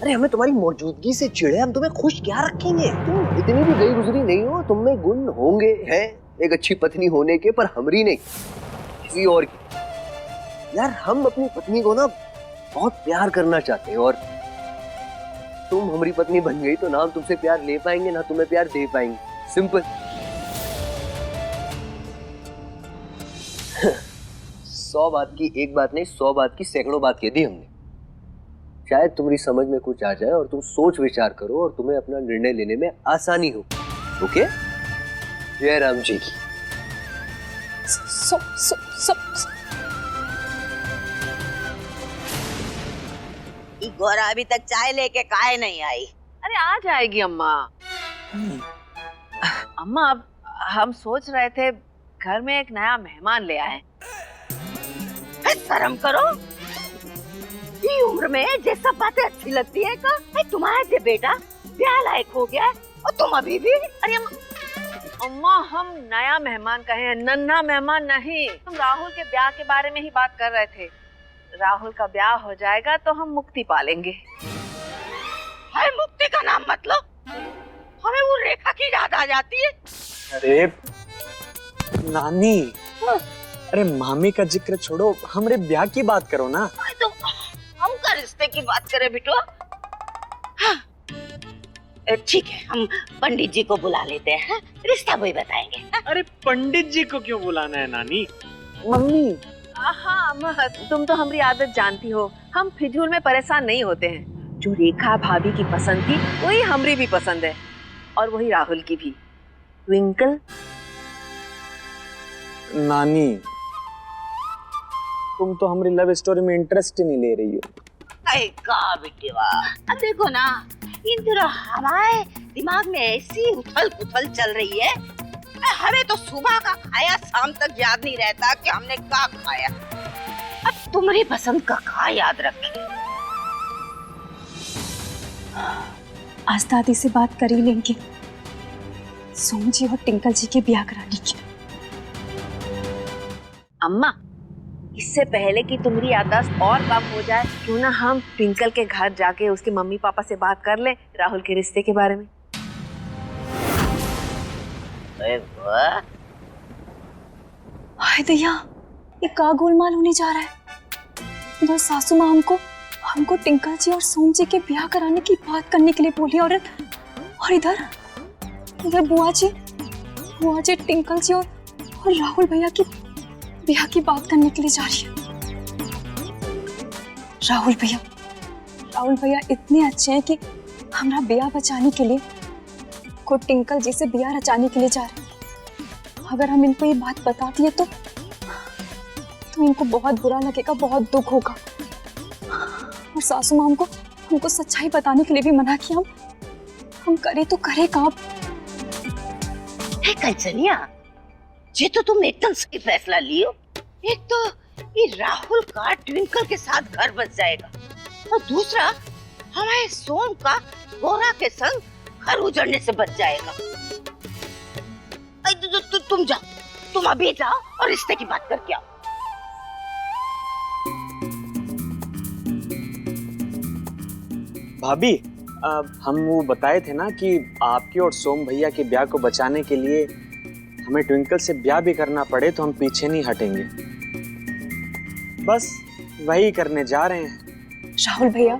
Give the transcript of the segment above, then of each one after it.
अरे हमें तुम्हारी मौजूदगी से चिढ़े, हम तुम्हें खुश क्या रखेंगे? तुम इतनी भी गई गुजरी नहीं हो, तुम में गुण होंगे हैं एक अच्छी पत्नी होने के, पर हमारी नहीं, किसी और की। यार हम अपनी पत्नी को ना बहुत प्यार करना चाहते हैं, और तुम हमारी पत्नी बन गई तो ना हम तुमसे प्यार ले पाएंगे ना तुम्हें प्यार दे पाएंगे, सिंपल। 100 बात की एक बात नहीं, 100 बात की सैकड़ों बात कह दी हमने। शायद तुम्हारी समझ में कुछ आ जाए और तुम सोच विचार करो और तुम्हें अपना निर्णय लेने में आसानी हो। ओके? जय राम जी की। गोरा अभी तक चाय लेके काहे नहीं आई? अरे आ जाएगी अम्मा। अम्मा अब हम सोच रहे थे घर में एक नया मेहमान ले आए। शर्म करो, ये उम्र में ये सब बातें अच्छी लगती है का? तुम्हारा ये बेटा ब्याह लायक हो गया है और तुम अभी भी। अरे अम्मा हम नया मेहमान कहे, नन्हा मेहमान नहीं। तुम राहुल के ब्याह के बारे में ही बात कर रहे थे। राहुल का ब्याह हो जाएगा तो हम मुक्ति पालेंगे। हाय मुक्ति का नाम मतलब हमें वो रेखा की याद आ जाती है। अरे नानी, अरे मामी का जिक्र छोड़ो, हमरे ब्याह की बात करो ना। तो हम का रिश्ते की बात करें बिटो। हाँ ठीक है, हम पंडित जी को बुला लेते हैं, रिश्ता वही बताएंगे। अरे पंडित जी को क्यों बुलाना है नानी? मम्मी हाँ अम्मा, तुम तो हमारी आदत जानती हो, हम फिजूल में परेशान नहीं होते हैं। जो रेखा भाभी की पसंद थी वही हमारी भी पसंद है, और वही राहुल की भी। ट्विंकल। नानी तुम तो हमारी लव स्टोरी में इंटरेस्ट ही नहीं ले रही हो। का बेटेवा, अब देखो ना, इन दिनों हमारे दिमाग में ऐसी उथल पुथल चल रही है, हमें तो सुबह का खाया शाम तक याद नहीं रहता कि हमने क्या खाया। अब तुम्हारी पसंद का क्या याद रखे? आज दादी से बात कर ही लेंगे, सोम जी और टिंकल जी के ब्याह कराने की। अम्मा इससे पहले कि तुम्हारी याददाश्त और कम हो जाए, क्यों ना हम ट्विंकल के घर जाके उसके मम्मी पापा से बात कर ले राहुल के रिश्ते के बारे में। हाय दया, ये का गोलमाल होने जा रहा है। इधर सासू माँ हमको टिंकल जी और सोम जी के ब्याह कराने की बात करने के लिए बोली, और इधर बुआ जी टिंकल जी और राहुल भैया की ब्याह की बात करने के लिए जा रही है। राहुल भैया इतने अच्छे हैं कि हमारा ब्याह बचाने के लिए खुद टिंकल जी से ब्याह रचाने के लिए जा रहे हैं। अगर हम इनको ये बात बता दिए तो इनको बहुत बुरा लगेगा, बहुत दुख होगा। और सासू माँ हमको सच्चाई बताने के लिए भी मना किया। हम करे तो करे कहाँ? कंचनिया, ये तो तुम एकदम सही फैसला लियो। एक तो ये राहुल का ट्विंकल के साथ घर बस जाएगा, और दूसरा हमारे सोम का गोरा के संग घर उजड़ने से बच जाएगा। तुम जाओ, तुम अभी जाओ और रिश्ते की बात करके आओ। भाभी हम वो बताए थे ना कि आपके और सोम भैया के ब्याह को बचाने के लिए हमें ट्विंकल से ब्याह भी करना पड़े तो हम पीछे नहीं हटेंगे। बस वही करने जा रहे हैं। राहुल भैया,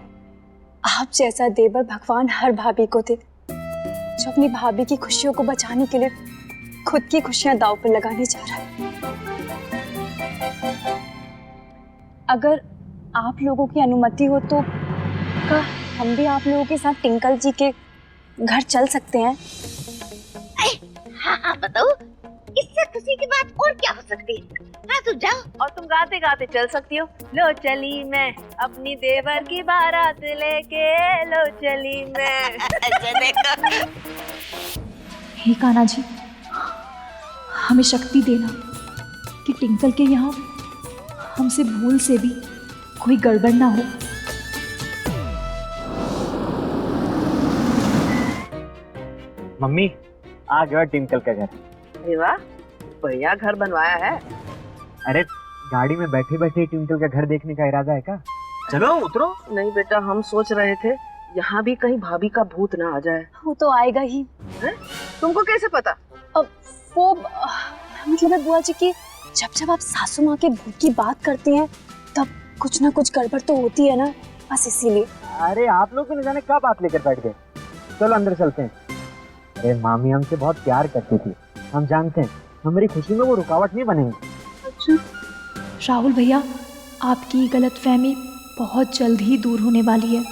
आप जैसा देवर भगवान हर भाभी को दे, जो अपनी भाभी की खुशियों को बचाने के लिए खुद की खुशियां दांव पर लगाने जा रहा है। अगर आप लोगों की अनुमति हो तो क्या हम भी आप लोगों के साथ टिंकल जी के घर चल सकते हैं? हाँ बताओ, इससे खुशी की बात और क्या हो सकती है? हाँ तुम जाओ, और तुम गाते गाते चल सकती हो। लो चली मैं अपनी देवर की बारात लेके, लो चली मैं। हे कान्हा जी, हमें शक्ति देना कि टिंकल के यहाँ हमसे भूल से भी कोई गड़बड़ ना हो। मम्मी आ गया टिंकल का घर। अरे वाह, बढ़िया घर बनवाया है। अरे गाड़ी में बैठे बैठे ट्विंकल का घर देखने का इरादा है क्या? चलो उतरो। नहीं बेटा, हम सोच रहे थे यहाँ भी कहीं भाभी का भूत ना आ जाए। वो तो आएगा ही। तुमको कैसे पता? अब वो मतलब है बुआ जी की जब जब आप सासू माँ के भूत की बात करती हैं तब कुछ ना कुछ गड़बड़ तो होती है ना, बस इसीलिए। अरे आप लोग तो न जाने क्या बात लेकर बैठ गए। चलो अंदर चलते हैं। अरे मामी हमसे बहुत प्यार करती थी, हम जानते हैं, हमारी खुशी में वो रुकावट नहीं बनेगी। राहुल भैया, आपकी गलतफहमी बहुत जल्द ही दूर होने वाली है।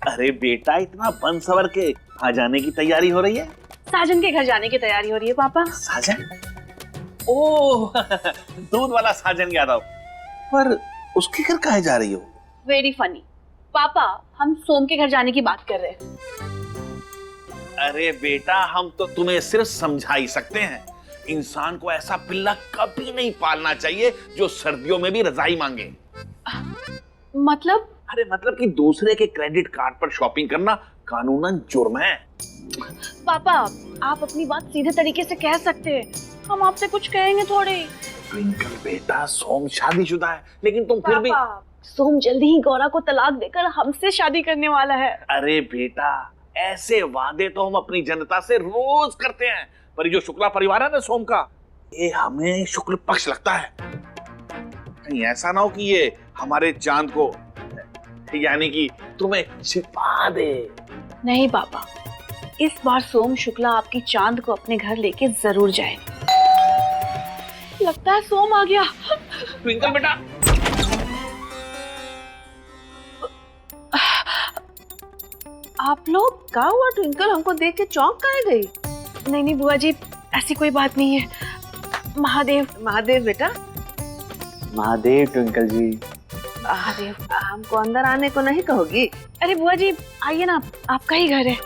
अरे बेटा, इतना बन सवर के आ जाने की तैयारी हो रही है? साजन के घर जाने की तैयारी हो रही है पापा। साजन? ओह दूध वाला साजन यादव। पर उसके घर काहे जा रही हो? वेरी फनी पापा, हम सोम के घर जाने की बात कर रहे हैं। अरे बेटा, हम तो तुम्हें सिर्फ समझा ही सकते हैं। इंसान को ऐसा पिल्ला कभी नहीं पालना चाहिए जो सर्दियों में भी रजाई मांगे। मतलब? अरे मतलब कि दूसरे के क्रेडिट कार्ड पर शॉपिंग करना कानूनन जुर्म है। पापा, आप अपनी बात सीधे तरीके से कह सकते हैं, हम आपसे कुछ कहेंगे थोड़े। ट्विंकल बेटा, सोम शादीशुदा है, लेकिन तुम फिर भी। सोम जल्दी ही गौरा को तलाक देकर हमसे शादी करने वाला है। अरे बेटा, ऐसे वादे तो हम अपनी जनता से रोज करते हैं, पर ये जो शुक्ला परिवार है ना सोम का, ये हमें शुक्ल पक्ष लगता है। कहीं ऐसा ना हो कि ये हमारे चांद को, यानी कि तुम्हें छिपा दे। नहीं पापा, इस बार सोम शुक्ला आपकी चांद को अपने घर लेके जरूर जाए। लगता है सोम आ गया। ट्विंकल बेटा, आप लोग क्या हुआ? ट्विंकल हमको देख के चौंक काहे गई? नहीं नहीं बुआ जी, ऐसी कोई बात नहीं है। महादेव। महादेव बेटा, महादेव ट्विंकल जी। महादेव, हमको अंदर आने को नहीं कहोगी? अरे बुआ जी आइए ना, आपका ही घर है।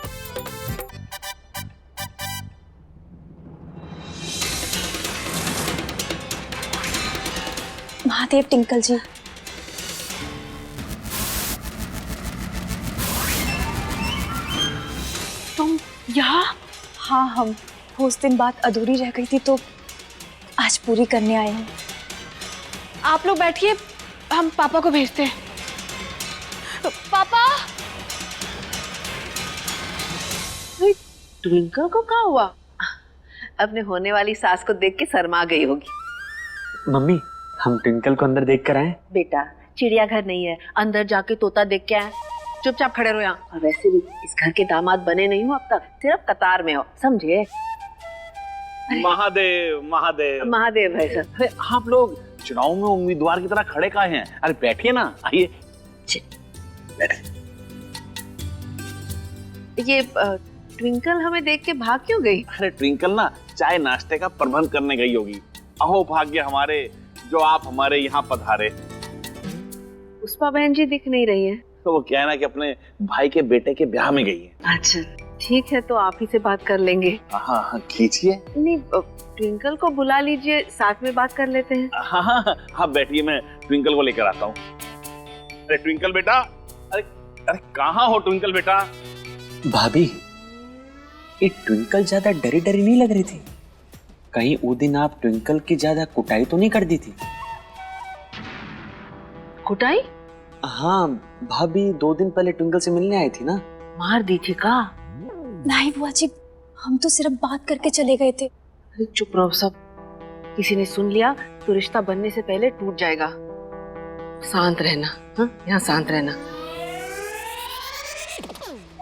महादेव टिंकल जी, तुम यहाँ? हाँ, हम उस दिन बात अधूरी रह गई थी तो आज पूरी करने आए हैं। आप लोग बैठिए, हम पापा को भेजते हैं। पापा! ट्विंकल को क्या हुआ? अपने होने वाली सास को देख के शर्मा गई होगी। मम्मी, हम ट्विंकल को अंदर देख कर आए। बेटा, चिड़ियाघर नहीं है, अंदर जाके तोता देख के आए। चुपचाप खड़े रहो यहाँ। और वैसे भी इस घर के दामाद बने नहीं हो अब तक, सिर्फ कतार में हो, समझे? महादेव महादेव महादेव भाई साहब। अरे आप लोग चुनाव में उम्मीदवार की तरह खड़े काहे हैं? अरे बैठिए ना, आइए बैठिए। ये ट्विंकल हमें देख के भाग क्यों गई? अरे ट्विंकल ना चाय नाश्ते का प्रबंध करने गई होगी। अहो भाग्य हमारे जो आप हमारे यहाँ पधारे। पुष्पा बहन जी दिख नहीं रही है। तो वो क्या है ना कि अपने भाई के बेटे के ब्याह में गई है। अच्छा ठीक है, तो आप ही से बात कर लेंगे। हाँ हाँ कीजिए। नहीं, ट्विंकल को बुला लीजिए, साथ में बात कर लेते हैं। हाँ हाँ हाँ बैठिए, मैं ट्विंकल को लेकर आता हूँ। अरे ट्विंकल बेटा, अरे अरे कहाँ हो ट्विंकल बेटा? भाभी, ये ट्विंकल ज्यादा डरी डरी नहीं लग रही थी? कहीं वो दिन आप ट्विंकल की ज्यादा कुटाई तो नहीं कर दी थी? कुटाई? हाँ भाभी, 2 दिन पहले ट्विंकल से मिलने आई थी ना। मार दी थी का? नहीं बुआ जी, हम तो सिर्फ बात करके चले गए थे। अरे चुप रहो सब, किसी ने सुन लिया तो रिश्ता बनने से पहले टूट जाएगा। शांत रहना, हाँ यहाँ शांत रहना।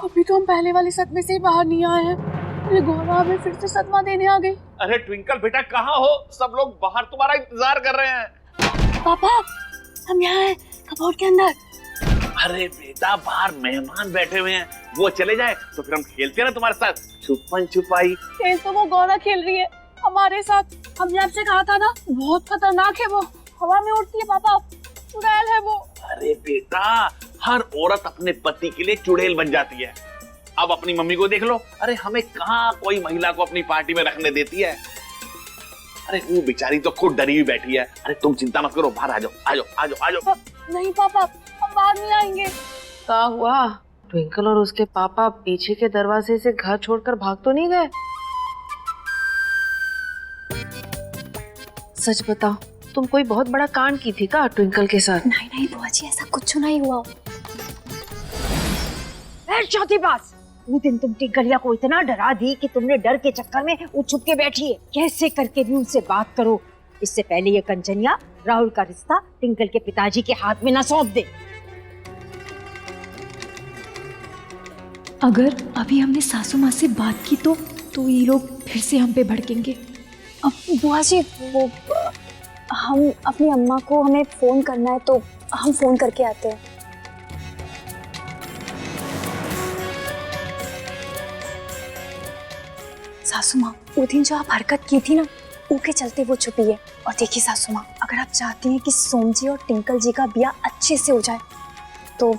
अभी तो हम पहले वाले सदमे से ही बाहर नहीं आए हैं, ये गौरा हमें फिर से सदमा देने आ गई। अरे ट्विंकल बेटा कहाँ हो? सब लोग बाहर तुम्हारा इंतजार कर रहे हैं। पापा, हम यहाँ हैं, कबोर्ड के अंदर। अरे बेटा, बाहर मेहमान बैठे हुए हैं, वो चले जाए तो फिर हम खेलते हैं ना तुम्हारे साथ छुपन छुपाई। खेल तो वो गौरा खेल रही है हमारे साथ। हमने आपसे कहा था ना, बहुत खतरनाक है वो, हवा में उड़ती है पापा, चुड़ैल है वो। अरे बेटा, हर औरत अपने पति के लिए चुड़ैल बन जाती है। अब अपनी मम्मी को देख लो, अरे हमें कहाँ कोई महिला को अपनी पार्टी में रखने देती है। अरे वो बेचारी तो खुद डरी हुई बैठी है। अरे तुम चिंता मत करो, बाहर आ जाओ आ जाओ आ जाओ आ जाओ। नहीं पापा, हम बाहर नहीं आएंगे। क्या हुआ? ट्विंकल और उसके पापा पीछे के दरवाजे से घर छोड़कर भाग तो नहीं गए? सच बताओ, तुम कोई बहुत बड़ा कांड की थी का ट्विंकल के साथ? नहीं नहीं बुआ जी, ऐसा कुछ नहीं हुआ। चौथी बात, वो दिन तुम टिंकलिया को इतना डरा दी कि तुमने डर के चक्कर में वो छुप के बैठी है। कैसे करके भी उनसे बात करो, इससे पहले ये कंचनिया राहुल का रिश्ता टिंकल के पिताजी के हाथ में न सौंप दे। अगर अभी हमने सासू माँ से बात की तो ये लोग फिर से हम पे भड़केंगे। अब बुआ जी, वो हम अपनी अम्मा को, हमें फोन करना है तो हम फोन करके आते हैं। सासू माँ, वो दिन जो आप हरकत की थी ना, ऊके चलते वो छुपी है। और देखिए सासू माँ, अगर आप चाहती हैं कि सोम जी और टिंकल जी का ब्याह अच्छे से हो जाए तो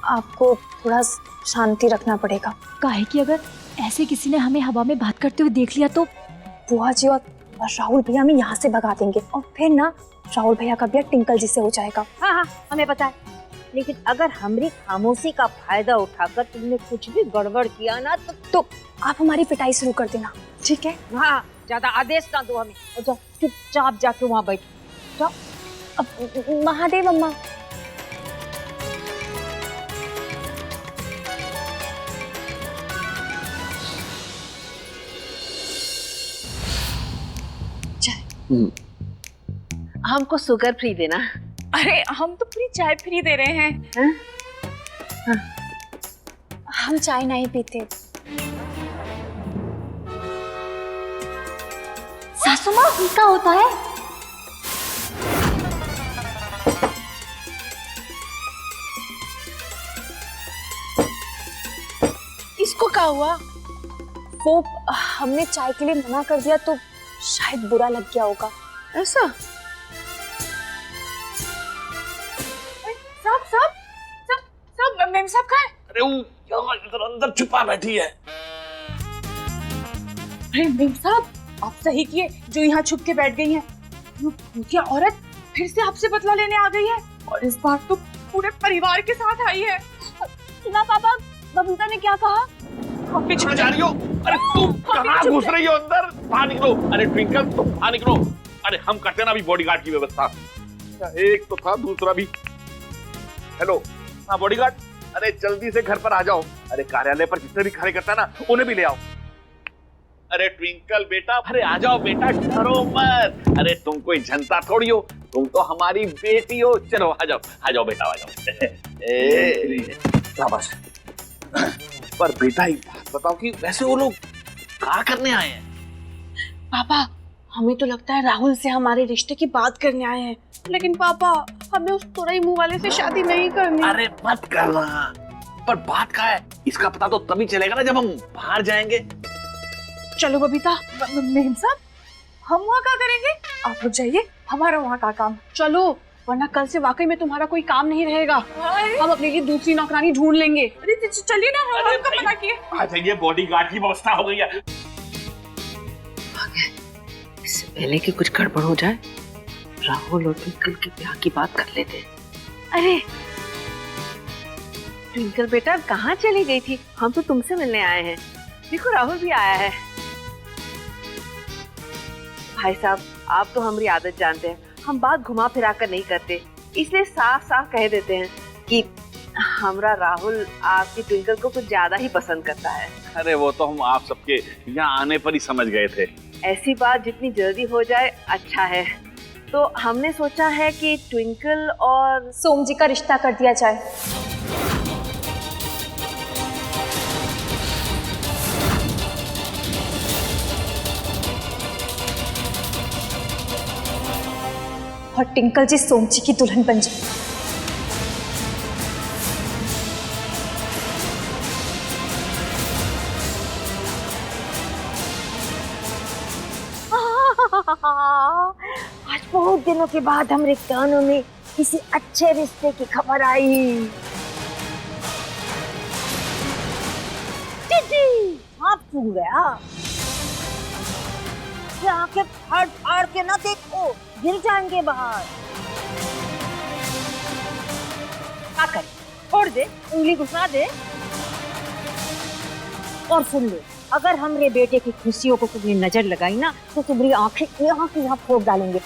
आपको थोड़ा शांति रखना पड़ेगा। काहे कि अगर ऐसे किसी ने हमें हवा में बात करते हुए देख लिया तो बुआ जी और राहुल भैया हमें यहाँ से भगा देंगे और फिर ना राहुल भैया का ब्याह टिंकल जी से हो जाएगा। हाँ हाँ, हमें पता है, लेकिन अगर हमारी खामोशी का फायदा उठाकर तुमने कुछ भी गड़बड़ किया ना तो आप हमारी पिटाई शुरू कर देना, ठीक है? हाँ, ज्यादा आदेश ना दो हमें। और जाओ चुपचाप जाके वहाँ बैठ जाओ। अब महादेव अम्मा, हमको शुगर फ्री देना। अरे हम तो पूरी चाय फ्री दे रहे हैं। हम चाय नहीं पीते। सासू माँ, क्या होता है? इसको क्या हुआ? वो हमने चाय के लिए मना कर दिया तो शायद बुरा लग गया होगा। ऐसा? सब मेम साहब कहाँ है? अरे वो यहाँ इधर अंदर छुपा बैठी है। अरे मेम साहब, आप सही किए जो यहाँ छुप के बैठ गई हैं। वो भूतिया औरत फिर से आपसे बदला लेने आ गई है और इस बार तो पूरे परिवार के साथ आई है। सुना पापा, बबीता ने क्या कहा? आप पीछे जा रही हो? अरे तुम कहाँ घुस रही हो अंदर? बाहर निकलो। अरे ट्विंकल, तुम बाहर निकलो। अरे हम करते ना अभी बॉडीगार्ड की व्यवस्था। एक तो था, दूसरा भी। हेलो, हाँ बॉडीगार्ड, अरे जल्दी से घर पर आ जाओ। अरे कार्यालय पर जितने भी खड़े करता है ना, उन्हें भी ले आओ। अरे ट्विंकल बेटा, अरे आ जाओ बेटा, डरो मत। अरे तुम कोई जनता थोड़ी हो, तुम तो हमारी बेटी हो। चलो आ जाओ बेटा, आ जाओ। शाबाश। पर बेटा एक बात बताओ कि वैसे वो लोग क्या करने आए हैं? पापा, हमें तो लगता है राहुल से हमारे रिश्ते की बात करने आए हैं। लेकिन पापा, हमें उस तुरई मुंह वाले से शादी नहीं करनी। अरे मत करना। पर बात क्या है, इसका पता तो तभी चलेगा ना जब हम बाहर जाएंगे। चलो बबीता, मेम साहब, हम वहाँ क्या करेंगे? आप लोग जाइए, हमारा वहाँ का काम। चलो, वरना कल से वाकई में तुम्हारा कोई काम नहीं रहेगा। हम अपने लिए दूसरी नौकरानी ढूंढ लेंगे। अरे चलिए ना, हम कब मना किए? आ जाइए, बॉडीगार्ड की व्यवस्था हो गई है। इससे पहले कि कुछ गड़बड़ हो जाए, राहुल और ट्विंकल के ब्याह की बात कर लेते। अरे ट्विंकल बेटा, कहाँ चली गई थी? हम तो तुमसे मिलने आए हैं। देखो राहुल भी आया है। भाई साहब, आप तो हमारी आदत जानते हैं, हम बात घुमा फिरा कर नहीं करते, इसलिए साफ साफ कह देते हैं कि हमारा राहुल आपकी ट्विंकल को कुछ ज्यादा ही पसंद करता है। अरे वो तो हम आप सबके यहाँ आने पर ही समझ गए थे। ऐसी बात जितनी जल्दी हो जाए अच्छा है। तो हमने सोचा है कि ट्विंकल और सोम जी का रिश्ता कर दिया जाए। और टिंकल जी सोम जी की दुल्हन बन जाए। आज बहुत दिनों के बाद हमारे कानों में किसी अच्छे रिश्ते की खबर आई। जी, आप सुन गया? ये आंखें फाड़ फाड़ के ना देखो, गिर जाएंगे बाहर। क्या कर, छोड़ दे, उंगली घुसा दे। और सुन ले, अगर हमरे बेटे की खुशियों को तुमने नजर लगाई ना तो तुम्हारी आंखें यहाँ की यहाँ फोड़ डालेंगे।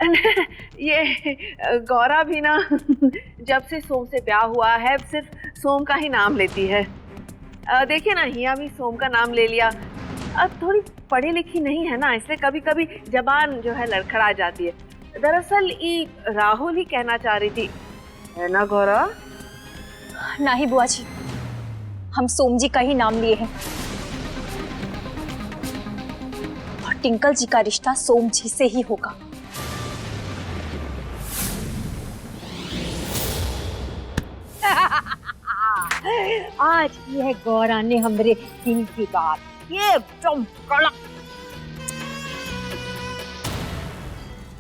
ये गौरा भी ना जब से सोम से ब्याह हुआ है सिर्फ सोम का ही नाम लेती है। देखिए ना, हिया भी सोम का नाम ले लिया। अब थोड़ी पढ़ी लिखी नहीं है ना, इसलिए कभी कभी जबान जो है लड़खड़ा जाती है। दरअसल ये राहुल ही कहना चाह रही थी, है ना गौरा? नहीं बुआ जी, हम सोम जी का ही नाम लिए हैं और टिंकल जी का रिश्ता सोम जी से ही होगा। आज की है गौरा ने हमरे दिल की बात, ये एकदम कड़क।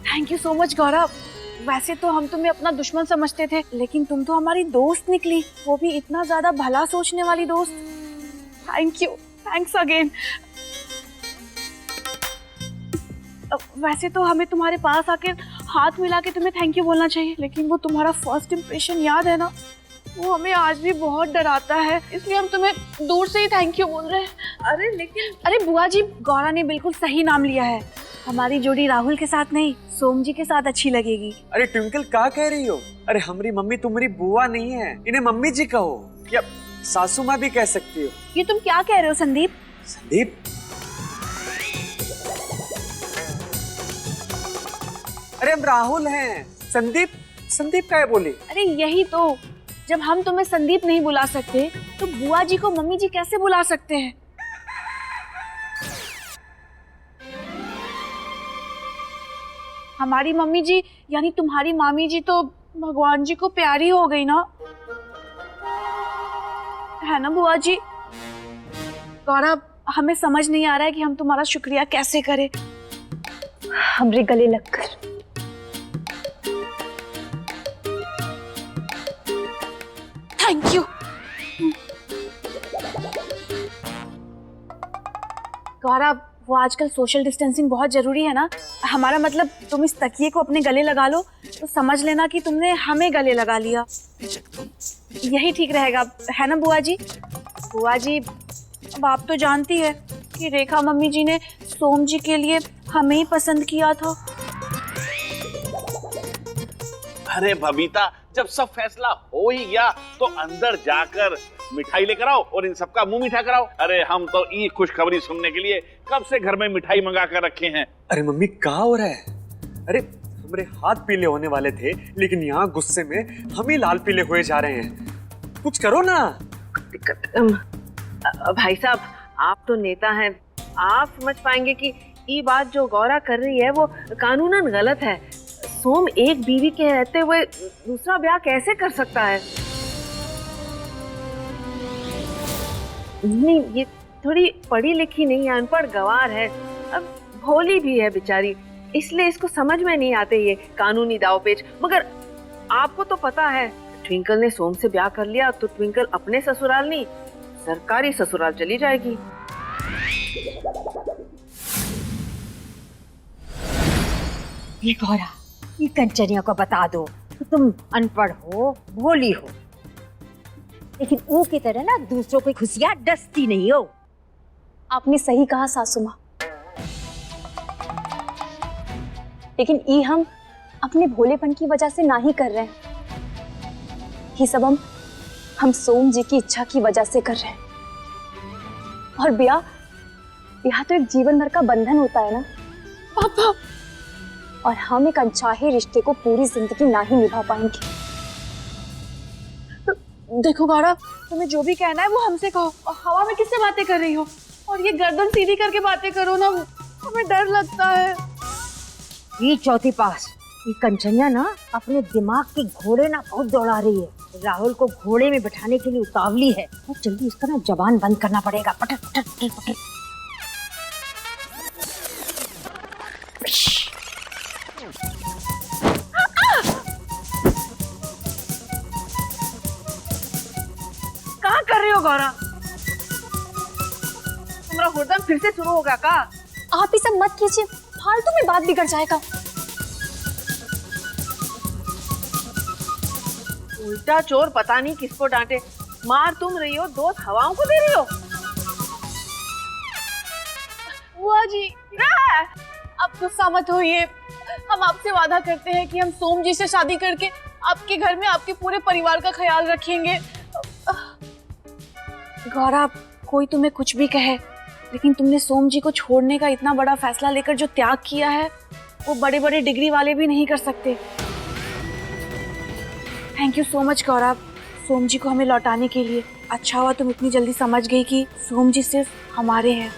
Thank you so much Gaura. वैसे तो हम तुम्हें अपना दुश्मन समझते थे, लेकिन तुम तो हमारी दोस्त निकली, वो भी इतना ज्यादा भला सोचने वाली दोस्त। Thank you, thanks again. वैसे तो हमें तुम्हारे पास आकर हाथ मिला के तुम्हें थैंक यू बोलना चाहिए, लेकिन वो तुम्हारा फर्स्ट इम्प्रेशन याद है ना, वो हमें आज भी बहुत डराता है, इसलिए हम तुम्हें दूर से ही थैंक यू बोल रहे हैं। अरे बुआ जी, गौरा ने बिल्कुल सही नाम लिया है। हमारी जोड़ी राहुल के साथ नहीं, सोम जी के साथ अच्छी लगेगी। अरे ट्विंकल क्या कह रही हो? अरे हमारी मम्मी तुम्हारी बुआ नहीं है, इन्हें मम्मी जी कहो या सासू माँ भी कह सकती हो। ये तुम क्या कह रहे हो संदीप? संदीप? अरे हम राहुल हैं, संदीप संदीप क्या है बोली? अरे यही तो, जब हम तुम्हें संदीप नहीं बुला सकते तो बुआ जी को मम्मी जी कैसे बुला सकते हैं? हमारी मम्मी जी यानी तुम्हारी मामी जी तो भगवान जी को प्यारी हो गई ना, है ना बुआ जी? गौरव, हमें समझ नहीं आ रहा है कि हम तुम्हारा शुक्रिया कैसे करें। हमरे गले लगकर। Thank you. गौरव, वो आजकल सोशल डिस्टेंसिंग बहुत जरूरी है ना। हमारा मतलब तुम इस तकिए को अपने गले लगा लो तो समझ लेना कि तुमने हमें गले लगा लिया। यही ठीक रहेगा, है ना बुआ जी? बुआ जी, अब आप तो जानती है कि रेखा मम्मी जी ने सोम जी के लिए हमें ही पसंद किया था। अरे बबीता, जब सब फैसला हो ही गया तो अंदर जाकर मिठाई लेकर आओ और इन सबका मुंह मीठा कराओ। अरे हम तो ये खुशखबरी सुनने के लिए कब से घर में मिठाई मंगा कर रखे हैं। अरे मम्मी क्या हो रहा है? अरे हमारे हाथ पीले होने वाले थे, लेकिन यहाँ गुस्से में हम ही लाल पीले हुए जा रहे हैं। कुछ करो ना। भाई साहब, आप तो नेता हैं, आप समझ पाएंगे कि ये बात जो गौरा कर रही है वो कानूनन गलत है। सोम एक बीवी के रहते हुए दूसरा ब्याह कैसे कर सकता है? नहीं, ये थोड़ी पढ़ी लिखी नहीं है, अनपढ़ गवार है, अब भोली भी है बेचारी, इसलिए इसको समझ में नहीं आते ये कानूनी दावपेच। मगर आपको तो पता है, ट्विंकल ने सोम से ब्याह कर लिया तो ट्विंकल अपने ससुराल नहीं, सरकारी ससुराल चली जाएगी। ये गौरा, ये कंचनिया को बता दो कि तुम अनपढ़ हो, भोली हो, लेकिन वो की तरह ना दूसरों की खुशियां डसती नहीं हो। आपने सही कहा सासू माँ, लेकिन ये हम अपने भोलेपन की वजह से ना ही कर रहे हैं। ये सब हम सोम जी की इच्छा की वजह से कर रहे हैं। और ब्याह तो एक जीवन भर का बंधन होता है ना पापा। और हम एक अनचाहे रिश्ते को पूरी जिंदगी ना ही निभा पाएंगे। देखो गौरव, तुम्हें जो भी कहना है वो हमसे कहो। हवा में किससे बातें कर रही हो? और ये गर्दन सीधी करके बातें करो ना, हमें डर लगता है। ये चौथी पास, ये कंचनिया ना अपने दिमाग के घोड़े ना बहुत दौड़ा रही है। राहुल को घोड़े में बिठाने के लिए उतावली है, और जल्दी उसका ना जबान बंद करना पड़ेगा। पटर पटर पटर पटर। कहाँ कर रही हो गौरा? तुम्हारा हुड़दंग फिर से शुरू होगा का? आप ही सब मत कीजिए, फालतू में बात बिगड़ जाएगा। उल्टा चोर पता नहीं किसको डांटे। मार तुम रही हो, दोस्त हवाओं को दे रही हो। बुआ जी, आप गुस्सा मत होइए। हम आपसे वादा करते हैं कि हम सोम जी से शादी करके आपके घर में आपके पूरे परिवार का ख्याल रखेंगे। गौरव, कोई तुम्हें कुछ भी कहे, लेकिन तुमने सोम जी को छोड़ने का इतना बड़ा फैसला लेकर जो त्याग किया है, वो बड़े बड़े डिग्री वाले भी नहीं कर सकते। थैंक यू सो मच गौरव, सोम जी को हमें लौटाने के लिए। अच्छा हुआ तुम इतनी जल्दी समझ गई कि सोम जी सिर्फ हमारे हैं।